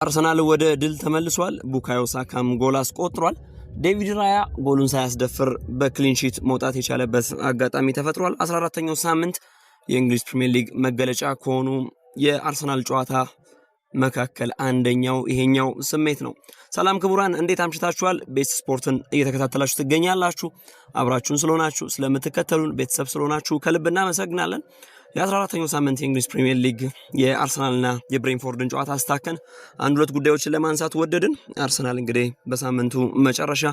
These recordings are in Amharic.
አርሰናል ወደ ድል ተመልሷል። ቡካዮ ሳካም ጎል አስቆጥሯል። ዴቪድ ራያ ጎሉን ሳያስደፍር በክሊን ሺት መውጣት የቻለበት አጋጣሚ ተፈጥሯል። 14ኛው ሳምንት የእንግሊዝ ፕሪሚየር ሊግ መገለጫ ከሆኑ የአርሰናል ጨዋታ መካከል አንደኛው ይሄኛው ስሜት ነው። ሰላም ክቡራን፣ እንዴት አምሽታችኋል? ቤስት ስፖርትን እየተከታተላችሁ ትገኛላችሁ። አብራችሁን ስለሆናችሁ ስለምትከተሉን ቤተሰብ ስለሆናችሁ ከልብ እናመሰግናለን። የ14ኛው ሳምንት የእንግሊዝ ፕሪሚየር ሊግ የአርሰናልና የብሬንፎርድን ጨዋታ አስታከን አንድ ሁለት ጉዳዮችን ለማንሳት ወደድን። አርሰናል እንግዲህ በሳምንቱ መጨረሻ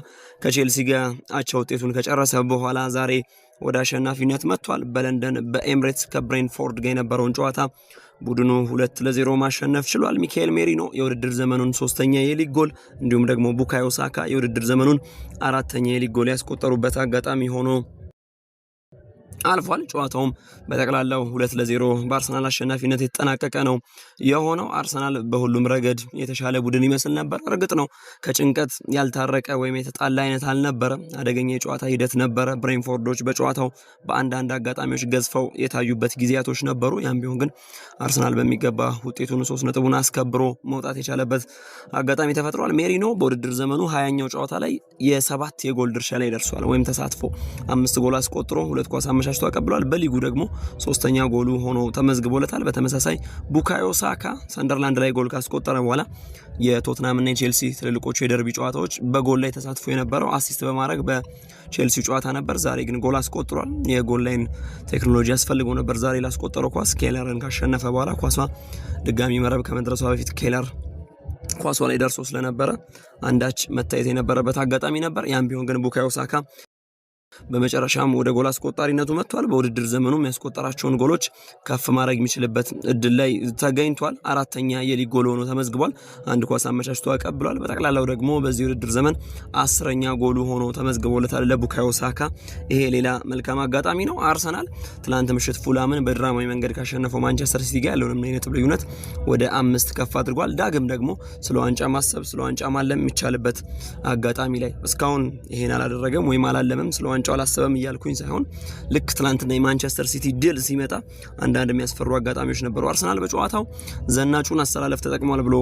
ከቼልሲ ጋር አቻ ውጤቱን ከጨረሰ በኋላ ዛሬ ወደ አሸናፊነት መጥቷል። በለንደን በኤምሬትስ ከብሬንፎርድ ጋር የነበረውን ጨዋታ ቡድኑ 2-0 ማሸነፍ ችሏል። ሚካኤል ሜሪኖ የውድድር ዘመኑን 3ኛ የሊግ ጎል እንዲሁም ደግሞ ቡካዮ ሳካ የውድድር ዘመኑን 4ኛ የሊግ ጎል ያስቆጠሩበት አጋጣሚ ሆኖ አልፏል። ጨዋታውም በጠቅላላው 2-0 በአርሰናል አሸናፊነት የተጠናቀቀ ነው የሆነው። አርሰናል በሁሉም ረገድ የተሻለ ቡድን ይመስል ነበር። እርግጥ ነው ከጭንቀት ያልታረቀ ወይም የተጣላ አይነት አልነበረም። አደገኛ የጨዋታ ሂደት ነበረ። ብሬንፎርዶች በጨዋታው በአንዳንድ አጋጣሚዎች ገዝፈው የታዩበት ጊዜያቶች ነበሩ። ያም ቢሆን ግን አርሰናል በሚገባ ውጤቱን 3 ነጥቡን አስከብሮ መውጣት የቻለበት አጋጣሚ ተፈጥሯል። ሜሪኖ በውድድር ዘመኑ 20ኛው ጨዋታ ላይ የ7 የጎል ድርሻ ላይ ደርሷል። ወይም ተሳትፎ 5 ጎል አስቆጥሮ 2 ኳስ አመሻሽቶ አቀብሏል። በሊጉ ደግሞ 3ኛ ጎሉ ሆኖ ተመዝግቦለታል። በተመሳሳይ ቡካዮ ሳካ ሰንደርላንድ ላይ ጎል ካስቆጠረ በኋላ የቶትናም እና የቼልሲ ትልልቆቹ የደርቢ ጨዋታዎች በጎል ላይ ተሳትፎ የነበረው አሲስት በማድረግ በቼልሲ ጨዋታ ነበር። ዛሬ ግን ጎል አስቆጥሯል። የጎል ላይን ቴክኖሎጂ ያስፈልገው ነበር ዛሬ ላስቆጠረው ኳስ። ኬለርን ካሸነፈ በኋላ ኳሷ ድጋሚ መረብ ከመድረሷ በፊት ኬለር ኳሷ ላይ ደርሶ ስለነበረ አንዳች መታየት የነበረበት አጋጣሚ ነበር። ያም ቢሆን ግን ቡካዮ ሳካ በመጨረሻም ወደ ጎል አስቆጣሪነቱ መጥቷል። በውድድር ዘመኑም ያስቆጠራቸውን ጎሎች ከፍ ማድረግ የሚችልበት እድል ላይ ተገኝቷል። 4ኛ የሊግ ጎል ሆኖ ተመዝግቧል። 1 ኳስ አመቻችቶ አቀብሏል። በጠቅላላው ደግሞ በዚህ ውድድር ዘመን 10ኛ ጎሉ ሆኖ ተመዝግቦለታል ለቡካዮ ሳካ። ይሄ ሌላ መልካም አጋጣሚ ነው። አርሰናል ትላንት ምሽት ፉላምን በድራማዊ መንገድ ካሸነፈው ማንቸስተር ሲቲ ጋር ያለውን ነጥብ ልዩነት ወደ 5 ከፍ አድርጓል። ዳግም ደግሞ ስለ ዋንጫ ማሰብ ስለ ዋንጫ ማለም የሚቻልበት አጋጣሚ ላይ እስካሁን ይሄን አላደረገም ወይም አላለምም ስለ ዋንጫው አላሰበም እያልኩኝ ሳይሆን ልክ ትላንትና የማንቸስተር ሲቲ ድል ሲመጣ አንዳንድ የሚያስፈሩ አጋጣሚዎች ነበሩ። አርሰናል በጨዋታው ዘናጩን አሰላለፍ ተጠቅሟል ብሎ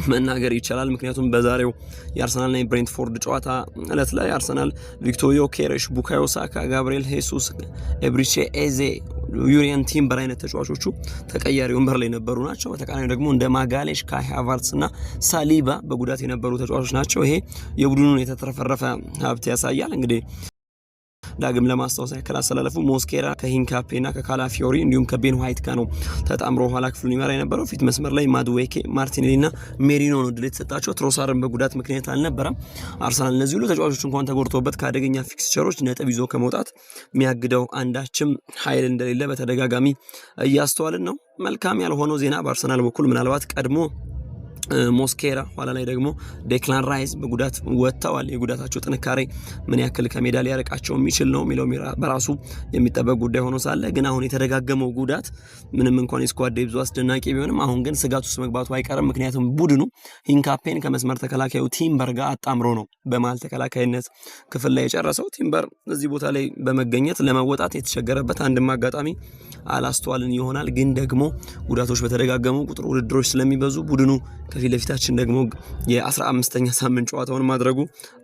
መናገር ይቻላል። ምክንያቱም በዛሬው የአርሰናልና የብሬንትፎርድ ጨዋታ እለት ላይ አርሰናል ቪክቶር ዮኬሬሽ፣ ቡካዮ ሳካ፣ ጋብሪኤል ሄሱስ፣ ኤብሪቼ ኤዜ፣ ዩሪየን ቲምበር አይነት ተጫዋቾቹ ተቀያሪ ወንበር ላይ የነበሩ ናቸው። በተቃራኒው ደግሞ እንደ ማጋሌሽ፣ ካይ ሃቨርትዝ እና ሳሊባ በጉዳት የነበሩ ተጫዋቾች ናቸው። ይሄ የቡድኑን የተትረፈረፈ ሀብት ያሳያል። እንግዲህ ዳግም ለማስታወስ ያክል አሰላለፉ ሞስኬራ ከሂንካፔና ከካላፊዮሪ እንዲሁም ከቤን ዋይት ጋር ነው ተጣምሮ ኋላ ክፍሉን ይመራ የነበረው። ፊት መስመር ላይ ማድዌኬ፣ ማርቲኔሊና ሜሪኖ ነው ድል የተሰጣቸው። ትሮሳርን በጉዳት ምክንያት አልነበረም። አርሰናል እነዚህ ሁሉ ተጫዋቾች እንኳን ተጎድተውበት ከአደገኛ ፊክስቸሮች ነጥብ ይዞ ከመውጣት የሚያግደው አንዳችም ኃይል እንደሌለ በተደጋጋሚ እያስተዋልን ነው። መልካም ያልሆነው ዜና በአርሰናል በኩል ምናልባት ቀድሞ ሞስኬራ ኋላ ላይ ደግሞ ዴክላን ራይስ በጉዳት ወጥተዋል። የጉዳታቸው ጥንካሬ ምን ያክል ከሜዳ ሊያርቃቸው የሚችል ነው የሚለው በራሱ የሚጠበቅ ጉዳይ ሆኖ ሳለ ግን አሁን የተደጋገመው ጉዳት ምንም እንኳን የስኳድ ዴፕዙ አስደናቂ ቢሆንም አሁን ግን ስጋት ውስጥ መግባቱ አይቀርም። ምክንያቱም ቡድኑ ሂንካፔን ከመስመር ተከላካዩ ቲምበር ጋር አጣምሮ ነው በመሃል ተከላካይነት ክፍል ላይ የጨረሰው። ቲምበር እዚህ ቦታ ላይ በመገኘት ለመወጣት የተቸገረበት አንድም አጋጣሚ አላስተዋልን ይሆናል። ግን ደግሞ ጉዳቶች በተደጋገሙ ቁጥር ውድድሮች ስለሚበዙ ቡድኑ ከፊት ለፊታችን ደግሞ የ15ኛ ሳምንት ጨዋታውን ማድረጉ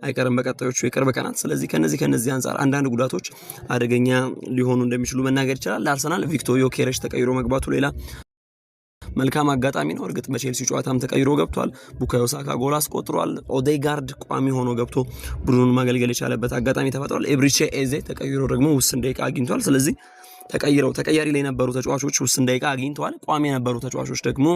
አይቀርም በቀጣዮቹ የቅርብ ቀናት። ስለዚህ ከነዚህ አንፃር አንዳንድ ጉዳቶች አደገኛ ሊሆኑ እንደሚችሉ መናገር ይችላል። ለአርሰናል ቪክቶር ዮኬሬሽ ተቀይሮ መግባቱ ሌላ መልካም አጋጣሚ ነው። እርግጥ በቼልሲ ጨዋታም ተቀይሮ ገብቷል። ቡካዮ ሳካ ጎል አስቆጥሯል። ኦዴጋርድ ቋሚ ሆኖ ገብቶ ቡድኑን ማገልገል የቻለበት አጋጣሚ ተፈጥሯል። ኤብሪቼ ኤዜ ተቀይሮ ደግሞ ውስን ደቂቃ አግኝቷል። ስለዚህ ተቀያሪ ላይ የነበሩ ተጫዋቾች ውስን ደቂቃ አግኝተዋል። ቋሚ የነበሩ ተጫዋቾች ደግሞ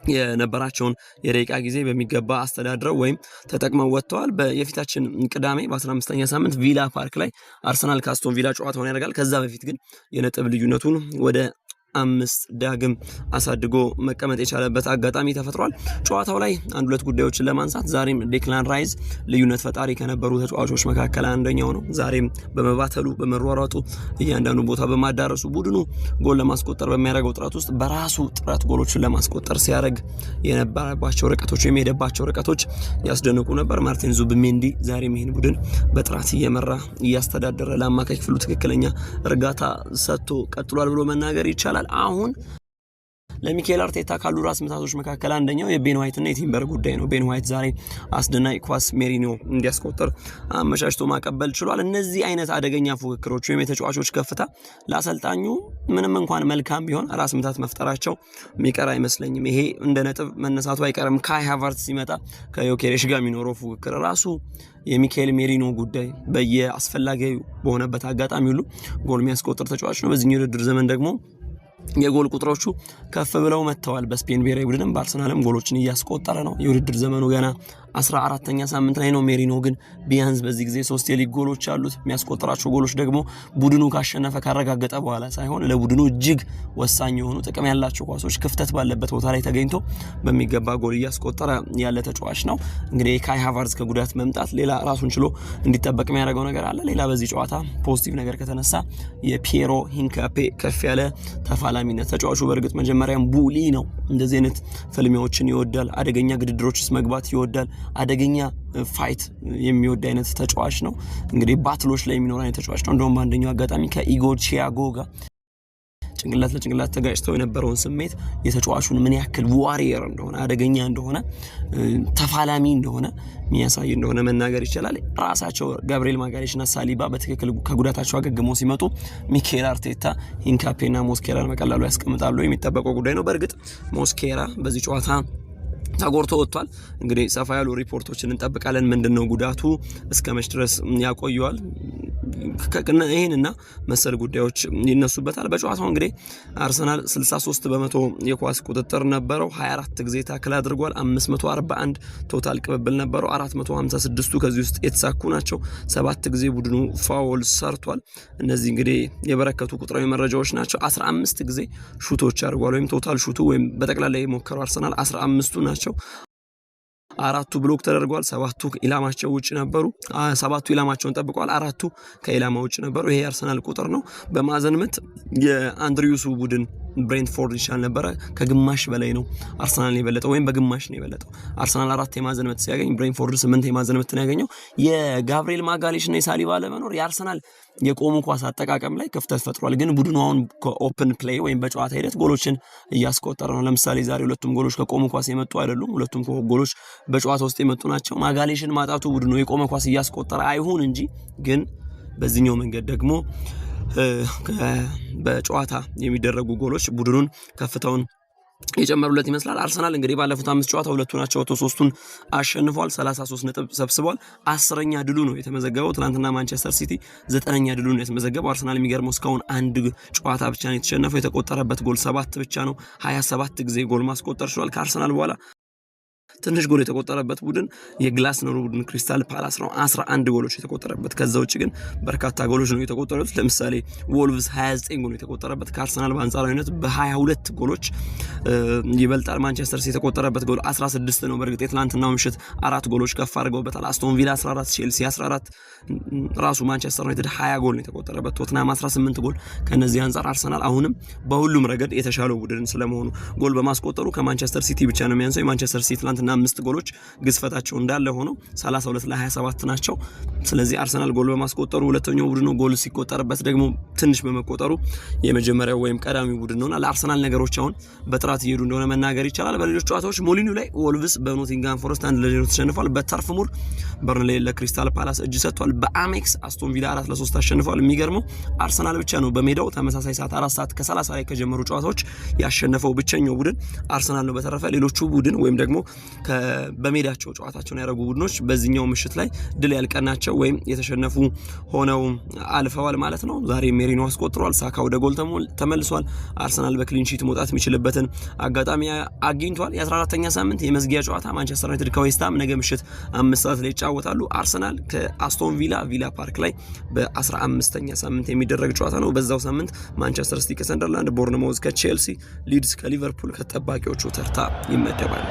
የነበራቸውን የደቂቃ ጊዜ በሚገባ አስተዳድረው ወይም ተጠቅመው ወጥተዋል። የፊታችን ቅዳሜ በ15ኛ ሳምንት ቪላ ፓርክ ላይ አርሰናል ካስቶን ቪላ ጨዋታውን ያደርጋል። ከዛ በፊት ግን የነጥብ ልዩነቱን ወደ 5 ዳግም አሳድጎ መቀመጥ የቻለበት አጋጣሚ ተፈጥሯል። ጨዋታው ላይ አንድ ሁለት ጉዳዮችን ለማንሳት ዛሬም ዴክላን ራይስ ልዩነት ፈጣሪ ከነበሩ ተጫዋቾች መካከል አንደኛው ነው። ዛሬም በመባተሉ በመሯሯጡ እያንዳንዱ ቦታ በማዳረሱ ቡድኑ ጎል ለማስቆጠር በሚያደርገው ጥረት ውስጥ በራሱ ጥረት ጎሎችን ለማስቆጠር ሲያደርግ የነበረባቸው ርቀቶች ወይም የሄደባቸው ርቀቶች ያስደንቁ ነበር። ማርቲን ዙቢሜንዲ ዛሬም ይህን ቡድን በጥራት እየመራ እያስተዳደረ ለአማካይ ክፍሉ ትክክለኛ እርጋታ ሰጥቶ ቀጥሏል ብሎ መናገር ይቻላል። አሁን ለሚኬል አርቴታ ካሉ ራስ ምታቶች መካከል አንደኛው የቤን ዋይት እና የቲምበር ጉዳይ ነው። ቤን ዋይት ዛሬ አስደናቂ ኳስ ሜሪኖ እንዲያስቆጥር አመቻችቶ ማቀበል ችሏል። እነዚህ አይነት አደገኛ ፉክክሮች ወይም የተጫዋቾች ከፍታ ለአሰልጣኙ ምንም እንኳን መልካም ቢሆን ራስ ምታት መፍጠራቸው የሚቀር አይመስለኝም። ይሄ እንደ ነጥብ መነሳቱ አይቀርም። ካይ ሃቨርትዝ ሲመጣ ከዮኬሬሽ ጋር የሚኖረው ፉክክር ራሱ የሚካኤል ሜሪኖ ጉዳይ በየአስፈላጊው በሆነበት አጋጣሚ ሁሉ ጎል የሚያስቆጥር ተጫዋች ነው። በዚህ ውድድር ዘመን ደግሞ የጎል ቁጥሮቹ ከፍ ብለው መጥተዋል። በስፔን ብሔራዊ ቡድንም በአርሰናልም ጎሎችን እያስቆጠረ ነው። የውድድር ዘመኑ ገና 14ኛ ሳምንት ላይ ነው። ሜሪኖ ግን ቢያንስ በዚህ ጊዜ 3 የሊግ ጎሎች አሉት። የሚያስቆጥራቸው ጎሎች ደግሞ ቡድኑ ካሸነፈ ካረጋገጠ በኋላ ሳይሆን ለቡድኑ እጅግ ወሳኝ የሆኑ ጥቅም ያላቸው ኳሶች ክፍተት ባለበት ቦታ ላይ ተገኝቶ በሚገባ ጎል እያስቆጠረ ያለ ተጫዋች ነው። እንግዲህ ካይ ሃቨርትዝ ከጉዳት መምጣት ሌላ ራሱን ችሎ እንዲጠበቅ የሚያደርገው ነገር አለ። ሌላ በዚህ ጨዋታ ፖዚቲቭ ነገር ከተነሳ የፒየሮ ሂንካፔ ከፍ ያለ ተፋላሚነት ተጫዋቹ በእርግጥ መጀመሪያም ቡሊ ነው። እንደዚህ አይነት ፍልሚያዎችን ይወዳል። አደገኛ ግድድሮች ውስጥ መግባት ይወዳል። አደገኛ ፋይት የሚወድ አይነት ተጫዋች ነው። እንግዲህ ባትሎች ላይ የሚኖር አይነት ተጫዋች ነው። እንደውም በአንደኛው አጋጣሚ ከኢጎር ቺያጎ ጋር ጭንቅላት ለጭንቅላት ተጋጭተው የነበረውን ስሜት የተጫዋቹን ምን ያክል ዋሪየር እንደሆነ አደገኛ እንደሆነ ተፋላሚ እንደሆነ የሚያሳይ እንደሆነ መናገር ይችላል። ራሳቸው ጋብሪኤል ማጋሌሽና ሳሊባ በትክክል ከጉዳታቸው አገግመው ሲመጡ ሚኬል አርቴታ ሂንካፔና ሞስኬራን በቀላሉ ያስቀምጣሉ የሚጠበቀው ጉዳይ ነው። በእርግጥ ሞስኬራ በዚህ ጨዋታ ተጎድቶ ወጥቷል። እንግዲህ ሰፋ ያሉ ሪፖርቶችን እንጠብቃለን። ምንድነው ጉዳቱ እስከመች ድረስ ያቆየዋል? ይሄንና መሰል ጉዳዮች ይነሱበታል። በጨዋታው እንግዲህ አርሰናል 63% የኳስ ቁጥጥር ነበረው። 24 ጊዜ ታክል አድርጓል። 541 ቶታል ቅብብል ነበረው። 456ቱ ከዚህ ውስጥ የተሳኩ ናቸው። 7 ጊዜ ቡድኑ ፋውል ሰርቷል። እነዚህ እንግዲህ የበረከቱ ቁጥራዊ መረጃዎች ናቸው። 15 ጊዜ ሹቶች አድርጓል። ወይም ቶታል ሹቱ ወይም በጠቅላላ የሞከረው አርሰናል 15ቱ ናቸው። 4ቱ ብሎክ ተደርጓል። 7ቱ ኢላማቸው ውጭ ነበሩ። 7ቱ ኢላማቸውን ጠብቀዋል። 4ቱ ከኢላማ ውጭ ነበሩ። ይሄ አርሰናል ቁጥር ነው። በማዕዘን ምት የአንድሪዩሱ ቡድን ብሬንትፎርድ ይሻል ነበረ። ከግማሽ በላይ ነው አርሰናል የበለጠው ወይም በግማሽ ነው የበለጠው። አርሰናል 4 የማዕዘን ምት ሲያገኝ ብሬንትፎርድ 8 የማዕዘን ምት ነው ያገኘው። የጋብሪኤል ማጋሌሽና የሳሊባ ለመኖር የአርሰናል የቆሙ ኳስ አጠቃቀም ላይ ክፍተት ፈጥሯል። ግን ቡድኑ አሁን ከኦፕን ፕሌይ ወይም በጨዋታ ሂደት ጎሎችን እያስቆጠረ ነው። ለምሳሌ ዛሬ ሁለቱም ጎሎች ከቆሙ ኳስ የመጡ አይደሉም። ሁለቱም ጎሎች በጨዋታ ውስጥ የመጡ ናቸው። ማጋሌሽን ማጣቱ ቡድኑ የቆመ ኳስ እያስቆጠረ አይሁን እንጂ ግን በዚህኛው መንገድ ደግሞ በጨዋታ የሚደረጉ ጎሎች ቡድኑን ከፍታውን የጨመሩለት ይመስላል። አርሰናል እንግዲህ ባለፉት 5 ጨዋታ ሁለቱን አቻ ወጥቶ 3ቱን አሸንፏል። 33 ነጥብ ሰብስቧል። 10ኛ ድሉ ነው የተመዘገበው። ትናንትና ማንቸስተር ሲቲ 9ኛ ድሉ ነው የተመዘገበው። አርሰናል የሚገርመው እስካሁን አንድ ጨዋታ ብቻ ነው የተሸነፈው። የተቆጠረበት ጎል 7 ብቻ ነው። 27 ጊዜ ጎል ማስቆጠር ችሏል። ከአርሰናል በኋላ ትንሽ ጎል የተቆጠረበት ቡድን የግላስነሩ ቡድን ክሪስታል ፓላስ ነው። 11 ጎሎች የተቆጠረበት። ከዛ ውጭ ግን በርካታ ጎሎች ነው የተቆጠሩት። ለምሳሌ ወልቭስ 29 ጎል የተቆጠረበት ከአርሰናል በአንጻራዊነት በ22 ጎሎች ይበልጣል። ማንቸስተር ሲቲ የተቆጠረበት ጎል 16 ነው። በእርግጥ የትላንትናው ምሽት 4 ጎሎች ከፍ አድርገውበታል። አስቶን ቪላ 14፣ ቼልሲ 14፣ ራሱ ማንቸስተር ዩናይትድ 20 ጎል ነው የተቆጠረበት። ቶትናም 18 ጎል። ከነዚህ አንጻር አርሰናል አሁንም በሁሉም ረገድ የተሻለው ቡድን ስለመሆኑ ጎል በማስቆጠሩ ከማንቸስተር ሲቲ ብቻ ነው የሚያንሰው። የማንቸስተር ሲቲ ትላንትና 5 ጎሎች ግዝፈታቸው እንዳለ ሆኖ 32 ለ27 ናቸው። ስለዚህ አርሰናል ጎል በማስቆጠሩ ሁለተኛው ቡድን ነው። ጎል ሲቆጠርበት ደግሞ ትንሽ በመቆጠሩ የመጀመሪያው ወይም ቀዳሚው ቡድን ነውና ለአርሰናል ነገሮች አሁን በጥራት እየሄዱ እንደሆነ መናገር ይቻላል። በሌሎች ጨዋታዎች ሞሊኒው ላይ ወልቭስ በኖቲንጋም ፎረስት 1-0 ተሸንፏል። በተርፍ ሙር በርንሌይ ለክሪስታል ፓላስ እጅ ሰጥቷል። በአሜክስ አስቶን ቪላ 4-3 አሸንፏል። የሚገርመው አርሰናል ብቻ ነው በሜዳው ተመሳሳይ ሰዓት 4 ሰዓት ከ30 ላይ ከጀመሩ ጨዋታዎች ያሸነፈው ብቸኛው ቡድን አርሰናል ነው። በተረፈ ሌሎቹ ቡድን ወይም ደግሞ በሜዳቸው ጨዋታቸውን ያደረጉ ቡድኖች በዚህኛው ምሽት ላይ ድል ያልቀናቸው ወይም የተሸነፉ ሆነው አልፈዋል ማለት ነው። ዛሬ ሜሪኖ አስቆጥሯል። ሳካ ወደ ጎል ተመልሷል። አርሰናል በክሊን ሺት መውጣት የሚችልበትን አጋጣሚ አግኝቷል። የ14ኛ ሳምንት የመዝጊያ ጨዋታ ማንቸስተር ዩናይትድ ከዌስትሃም ነገ ምሽት 5 ሰዓት ላይ ይጫወታሉ። አርሰናል ከአስቶን ቪላ ፓርክ ላይ በ15ኛ ሳምንት የሚደረግ ጨዋታ ነው። በዛው ሳምንት ማንቸስተር ሲቲ ከሰንደርላንድ፣ ቦርንማውዝ ከቼልሲ፣ ሊድስ ከሊቨርፑል ከጠባቂዎቹ ተርታ ይመደባል።